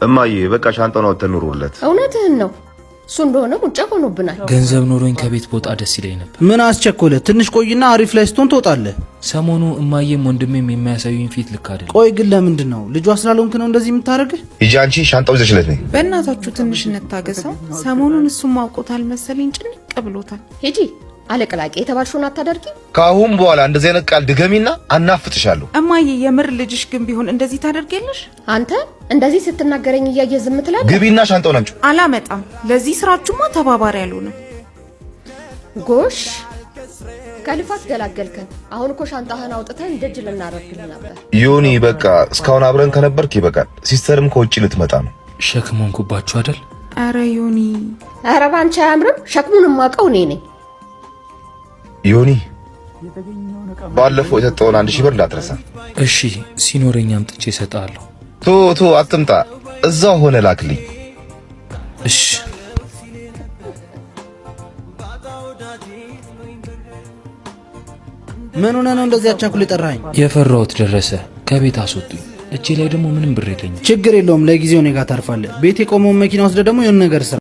እማዬ በቃ ሻንጣውን አውጥተን ኑሩለት። እውነትህን ነው። እሱ እንደሆነ ሙጫ ሆኖብናል። ገንዘብ ኖሮኝ ከቤት ቦጣ ደስ ይለኝ ነበር። ምን አስቸኮለ? ትንሽ ቆይና አሪፍ ላይ ስትሆን ትወጣለህ። ሰሞኑ እማዬም ወንድሜም የሚያሳዩኝ ፊት ልክ አይደለም። ቆይ ግን ለምንድን ነው ልጇ ስላልሆንክ ነው እንደዚህ የምታደርገው? ሂጂ አንቺ ሻንጣው ይዘሽለት ነኝ። በእናታችሁ ትንሽ እንታገሰው። ሰሞኑን እሱም ማውቆታል መሰለኝ ጭንቅ ብሎታል። ሂጂ አለቅላቂ የተባልሽውን አታደርጊ። ከአሁን በኋላ እንደዚህ አይነት ቃል ድገሚና አናፍጥሻለሁ። እማዬ የምር ልጅሽ ግን ቢሆን እንደዚህ ታደርጊያለሽ? አንተ እንደዚህ ስትናገረኝ እያየ ዝም ትላለህ? ግቢና ሻንጣውን አምጪው። አላመጣም። ለዚህ ስራችሁማ ተባባሪ ያልሆነ ጎሽ ከልፋት ገላገልከን። አሁን እኮ ሻንጣህን አውጥተን ደጅ ልናረግልህ ነበር። ዮኒ በቃ እስካሁን አብረን ከነበርክ ይበቃል። ሲስተርም ከውጪ ልትመጣ ነው። ሸክም ሆንኩባችሁ አይደል? አረ ዮኒ፣ አረ ባንቺ አያምርም። ሸክሙን ማቀው እኔ ነኝ። ዮኒ ባለፈው የሰጠውን 1000 ብር እንዳትረሳ እሺ። ሲኖረኝ አምጥቼ እሰጥሃለሁ። ቶ አትምጣ፣ እዛው ሆነ ላክልኝ። እሺ ምን ሆነ ነው እንደዚህ አቻኩል የጠራኸኝ? የፈራሁት ደረሰ። ከቤት አስወጡኝ። እጄ ላይ ደግሞ ምንም ብር የለኝም። ችግር የለውም፣ ለጊዜው እኔ ጋር ታርፋለህ። ቤት የቆመውን መኪና ወስደህ ደግሞ የሆነ ነገር ስራ